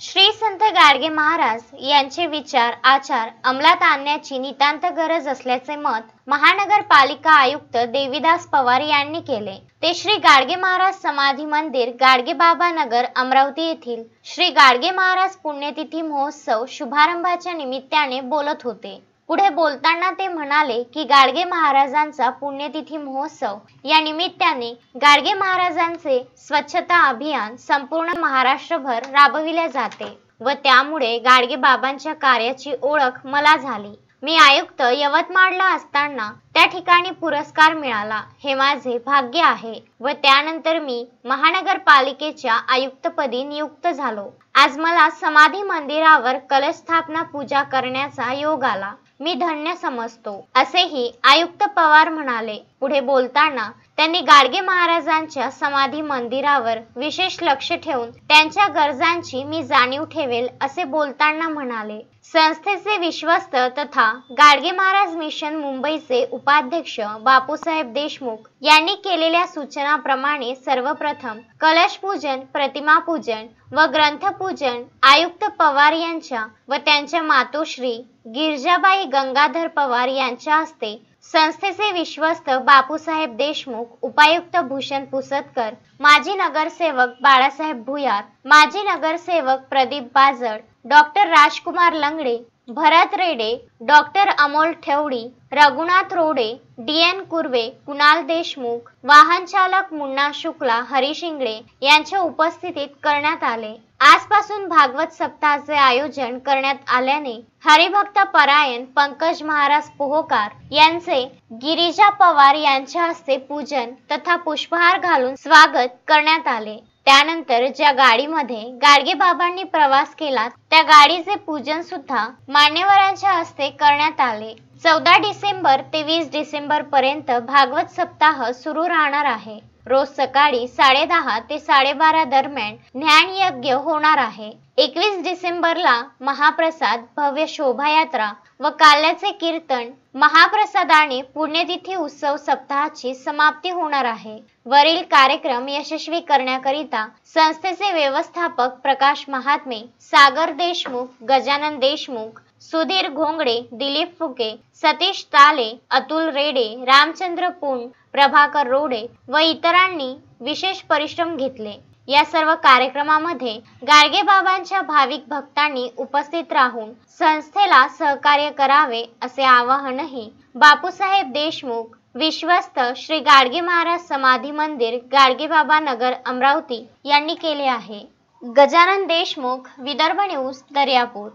श्री संत गाडगे महाराज यांचे विचार आचार अंमलात आणण्याची नितांत गरज असल्याचे मत महानगरपालिका आयुक्त देवीदास पवार यांनी केले। ते श्री गाडगे महाराज समाधी मंदिर गाडगेबाबा नगर अमरावती येथील श्री गाडगे महाराज पुण्यतिथी महोत्सव शुभारंभाच्या निमित्ताने बोलत होते। पुढे बोलताना ते म्हणाले की गाडगे महाराजांचा पुण्यतिथी महोत्सव या निमित्ताने गाडगे महाराजांचे स्वच्छता अभियान संपूर्ण महाराष्ट्रभर राबविले जाते व त्यामुळे गाडगे बाबांच्या कार्याची ओळख मला झाली। मी आयुक्त यवतमाळला असताना त्या ठिकाणी पुरस्कार मिळाला, हे माझे भाग्य आहे व त्यानंतर मी महानगरपालिकेच्या आयुक्तपदी नियुक्त झालो। आज मला समाधी मंदिरावर कलश स्थापना पूजा करण्याचा योग आला, मी धन्य समजतो, असेही आयुक्त पवार म्हणाले। पुढे बोलताना त्यांनी गाडगे महाराजांच्या समाधी मंदिरावर विशेष लक्ष ठेवून त्यांच्या गरजांची मी जाणीव ठेवेल असे बोलताना म्हणाले। संस्थेचे विश्वस्त तथा गाडगे महाराज मिशन मुंबईचे उपाध्यक्ष बापूसाहेब देशमुख यांनी केलेल्या सूचनाप्रमाणे सर्वप्रथम कलश पूजन, प्रतिमा पूजन व ग्रंथपूजन आयुक्त पवार यांच्या व त्यांच्या मातोश्री गिरजाबाई गंगाधर पवार यांच्या हस्ते, संस्थेचे विश्वस्त बापूसाहेब देशमुख, उपायुक्त भूषण पुसदकर, माजी नगरसेवक बाळासाहेब भुयार, माजी नगरसेवक प्रदीप बाजड, डॉक्टर राजकुमार लंगडे, भरत रेडे, डॉक्टर अमोल ठेवडी, रघुनाथ रोडे, DN कुर्वे, कुणाल देशमुख, वाहन चालक मुन्ना शुक्ला, हरी शिंगडे यांच्या उपस्थितीत करण्यात आले। आजपासून भागवत सप्ताहाचे आयोजन करण्यात आल्याने हरिभक्त परायण पंकज महाराज पोहोकार यांचे गिरिजा पवार यांच्या हस्ते पूजन तथा पुष्पहार घालून स्वागत करण्यात आले। त्यानंतर ज्या गाडीमध्ये गाडगे बाबांनी प्रवास केला त्या गाडीचे पूजन सुद्धा मान्यवरांच्या हस्ते करण्यात आले। 14 डिसेंबर ते 20 डिसेंबर पर्यंत भागवत सप्ताह सुरू राहणार आहे। रोज सकाळी 10:30 ते 12:30 दरम्यान ज्ञान यज्ञ होणार आहे। 21 डिसेंबरला महाप्रसाद, भव्य शोभायात्रा व काल्याचे कीर्तन महाप्रसादाने पुण्यतिथी उत्सव सप्ताहाची समाप्ती होणार आहे। वरील कार्यक्रम यशस्वी करण्याकरिता संस्थेचे व्यवस्थापक प्रकाश महात्मे, सागर देशमुख, गजानन देशमुख, सुधीर घोंगडे, दिलीप फुके, सतीश ताले, अतुल रेडे, रामचंद्र पुंड, प्रभाकर रोडे व इतरांनी विशेष परिश्रम घेतले। या सर्व कार्यक्रमामध्ये गाडगे बाबांच्या भाविक भक्तांनी उपस्थित राहून संस्थेला सहकार्य करावे असे आवाहनही बापूसाहेब देशमुख, विश्वस्त श्री गाडगे महाराज समाधी मंदिर गाडगेबाबा नगर अमरावती यांनी केले आहे। गजानन देशमुख, विदर्भ न्यूज, दर्यापूर।